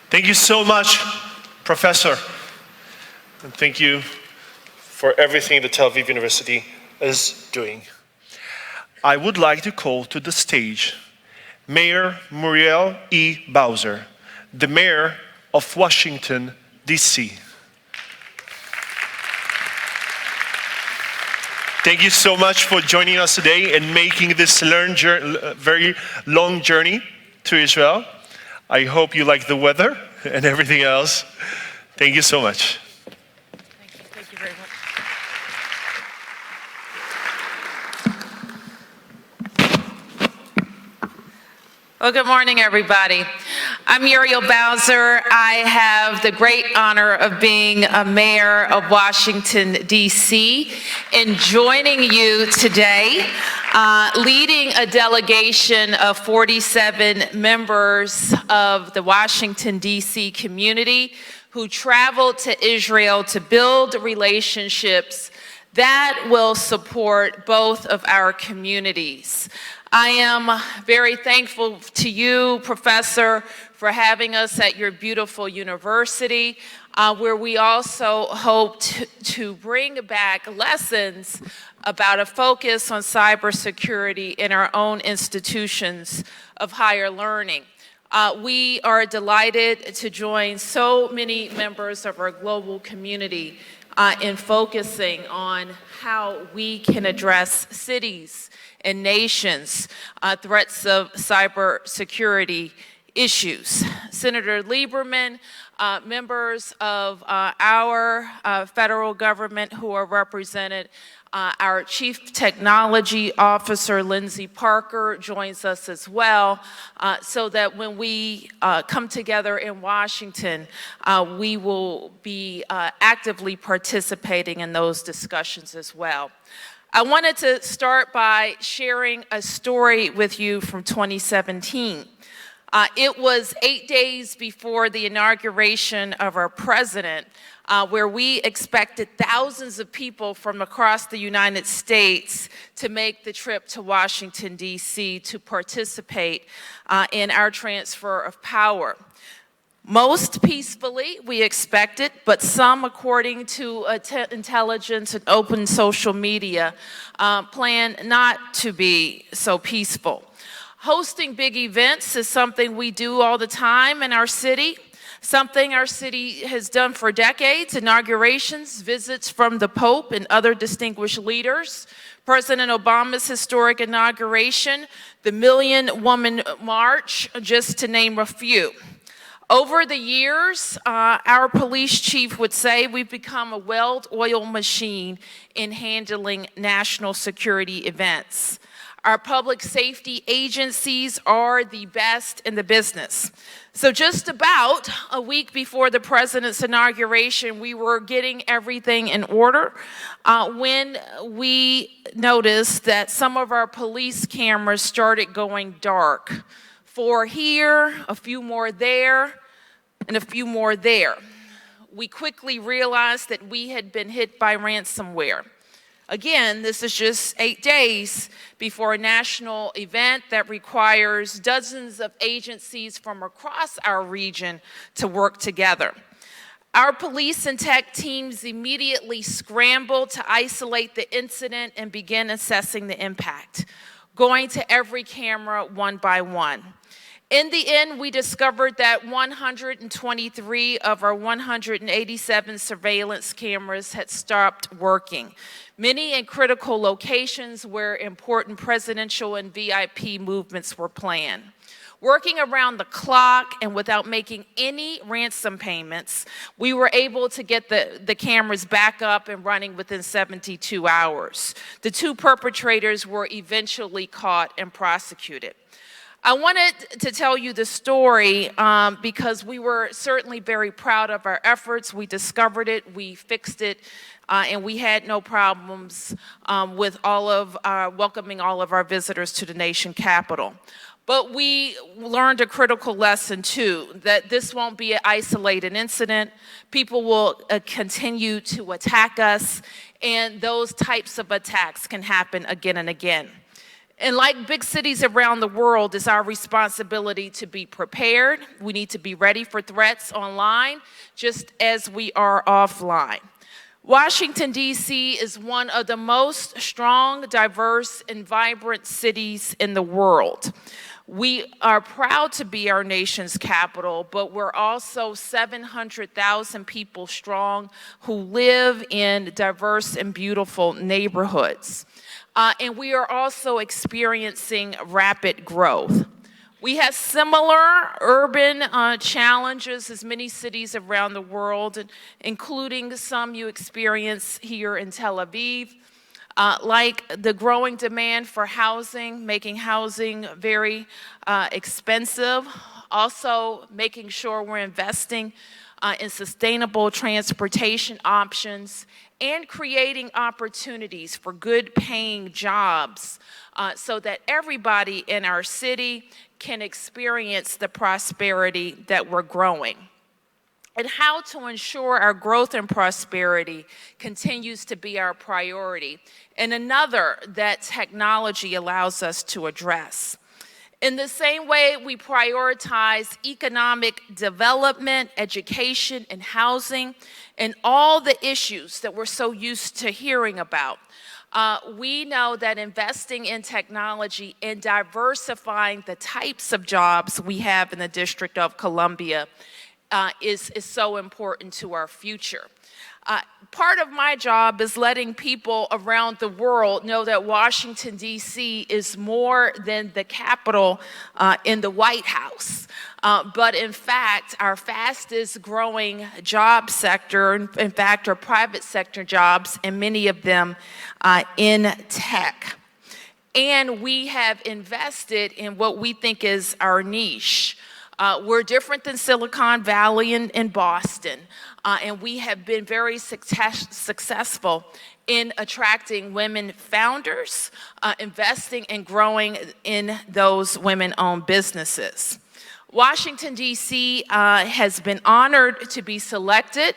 Thank you so much, Professor. And thank you for everything that Tel Aviv University is doing. I would like to call to the stage Mayor Muriel E. Bowser, the Mayor of Washington, D.C. Thank you so much for joining us today and making this very long journey to Israel. I hope you like the weather and everything else. Thank you so much. Thank you very much. Well, good morning, everybody. I'm Muriel Bowser. I have the great honor of being a mayor of Washington, D.C., and joining you today, leading a delegation of 47 members of the Washington, D.C. community who traveled to Israel to build relationships that will support both of our communities. I am very thankful to you, Professor, for having us at your beautiful university, where we also hope to bring back lessons about a focus on cybersecurity in our own institutions of higher learning. We are delighted to join so many members of our global community in focusing on how we can address cities and nations' threats of cybersecurity issues. Senator Lieberman, members of our federal government who are represented, our Chief Technology Officer, Lindsay Parker, joins us as well, so that when we come together in Washington, we will be actively participating in those discussions as well. I wanted to start by sharing a story with you from 2017. It was 8 days before the inauguration of our president, where we expected thousands of people from across the United States to make the trip to Washington, D.C. to participate in our transfer of power. Most peacefully, we expected, but some, according to intelligence and open social media, plan not to be so peaceful. Hosting big events is something we do all the time in our city, something our city has done for decades: inaugurations, visits from the Pope and other distinguished leaders, President Obama's historic inauguration, the Million Woman March, just to name a few. Over the years, our police chief would say we've become a well-oiled machine in handling national security events. Our public safety agencies are the best in the business. So just about a week before the president's inauguration, we were getting everything in order when we noticed that some of our police cameras started going dark. 4 here, a few more there, and a few more there. We quickly realized that we had been hit by ransomware. Again, this is just 8 days before a national event that requires dozens of agencies from across our region to work together. Our police and tech teams immediately scrambled to isolate the incident and begin assessing the impact, going to every camera one by one. In the end, we discovered that 123 of our 187 surveillance cameras had stopped working, many in critical locations where important presidential and VIP movements were planned. Working around the clock and without making any ransom payments, we were able to get the cameras back up and running within 72 hours. The 2 perpetrators were eventually caught and prosecuted. I wanted to tell you the story because we were certainly very proud of our efforts. We discovered it, we fixed it, and we had no problems with welcoming all of our visitors to the nation capital. But we learned a critical lesson too, that this won't be an isolated incident. People will continue to attack us, and those types of attacks can happen again and again. And like big cities around the world, it's our responsibility to be prepared. We need to be ready for threats online, just as we are offline. Washington, D.C. is one of the most strong, diverse, and vibrant cities in the world. We are proud to be our nation's capital, but we're also 700,000 people strong who live in diverse and beautiful neighborhoods. And we are also experiencing rapid growth. We have similar urban challenges as many cities around the world, including some you experience here in Tel Aviv, like the growing demand for housing, making housing very expensive, also making sure we're investing in sustainable transportation options, and creating opportunities for good paying jobs so that everybody in our city can experience the prosperity that we're growing. And how to ensure our growth and prosperity continues to be our priority, and another that technology allows us to address. In the same way we prioritize economic development, education, and housing, and all the issues that we're so used to hearing about, we know that investing in technology and diversifying the types of jobs we have in the District of Columbia is so important to our future. Part of my job is letting people around the world know that Washington, D.C. is more than the capital in the White House. But in fact, our fastest growing job sector, in fact, are private sector jobs, and many of them in tech. And we have invested in what we think is our niche. We're different than Silicon Valley and Boston, and we have been very successful in attracting women founders, investing and growing in those women-owned businesses. Washington, D.C. Has been honored to be selected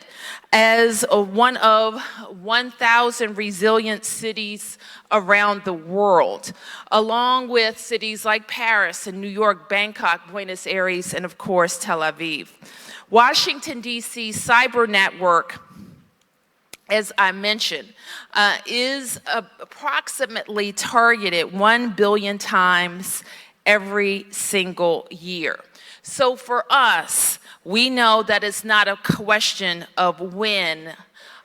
as one of 1,000 resilient cities around the world, along with cities like Paris and New York, Bangkok, Buenos Aires, and of course, Tel Aviv. Washington, D.C. cyber network, as I mentioned, is approximately targeted 1 billion times every single year. So for us, we know that it's not a question of when,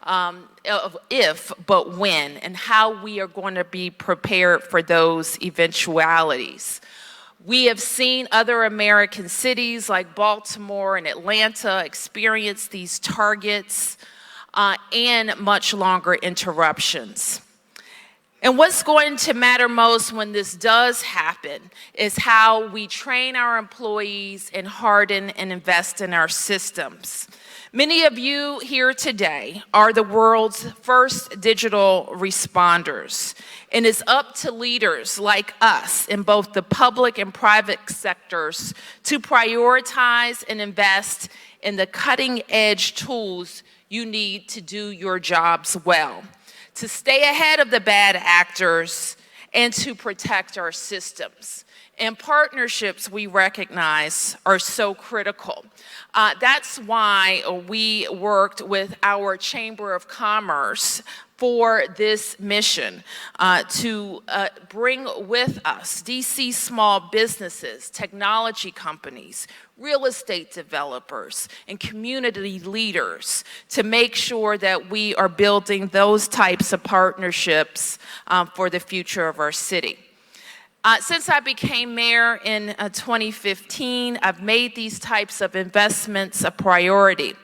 of if, but when, and how we are going to be prepared for those eventualities. We have seen other American cities like Baltimore and Atlanta experience these targets and much longer interruptions. And what's going to matter most when this does happen is how we train our employees and harden and invest in our systems. Many of you here today are the world's first digital responders, and it's up to leaders like us in both the public and private sectors to prioritize and invest in the cutting-edge tools you need to do your jobs well, to stay ahead of the bad actors, and to protect our systems. And partnerships, we recognize, are so critical. That's why we worked with our Chamber of Commerce for this mission to bring with us DC small businesses, technology companies, real estate developers, and community leaders to make sure that we are building those types of partnerships for the future of our city. Since I became mayor in 2015, I've made these types of investments a priority.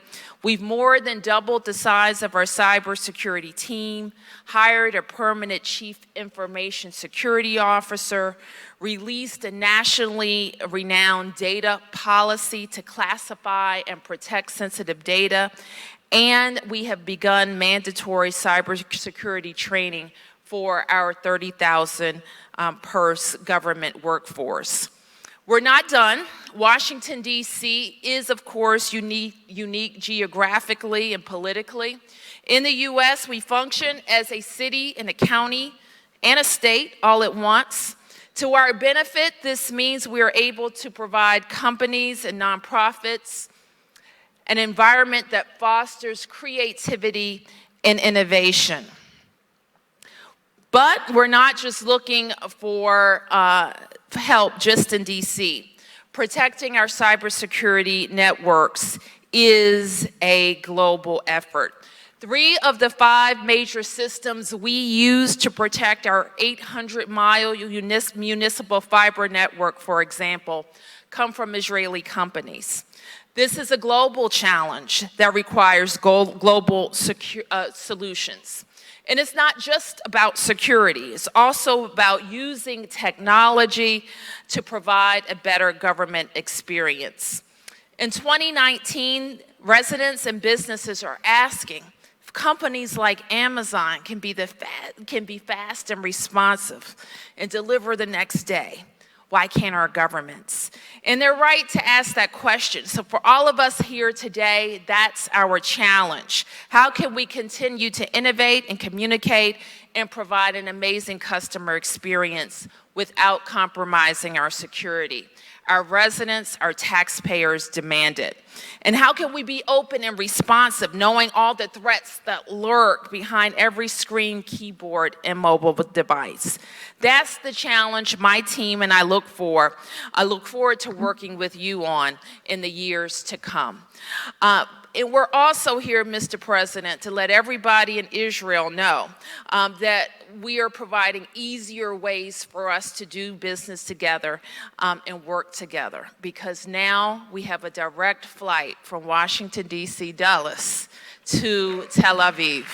We've more than doubled the size of our cybersecurity team, hired a permanent chief information security officer, released a nationally renowned data policy to classify and protect sensitive data, and we have begun mandatory cybersecurity training for our 30,000 purse government workforce. We're not done. Washington, D.C. is, of course, unique geographically and politically. In the U.S., we function as a city and a county and a state all at once. To our benefit, this means we are able to provide companies and nonprofits an environment that fosters creativity and innovation. But we're not just looking for help just in DC. Protecting our cybersecurity networks is a global effort. 3 of the 5 major systems we use to protect our 800-mile municipal fiber network, for example, come from Israeli companies. This is a global challenge that requires global solutions. And it's not just about security, it's also about using technology to provide a better government experience. In 2019, residents and businesses are asking if companies like Amazon can be fast and responsive and deliver the next day. Why can't our governments? And they're right to ask that question. So for all of us here today, that's our challenge. How can we continue to innovate and communicate and provide an amazing customer experience without compromising our security? Our residents, our taxpayers demand it. And how can we be open and responsive, knowing all the threats that lurk behind every screen, keyboard, and mobile device? That's the challenge my team and I look forward to working with you on in the years to come. And we're also here, Mr. President, to let everybody in Israel know that we are providing easier ways for us to do business together and work together, because now we have a direct flight from Washington, D.C., Dulles, to Tel Aviv.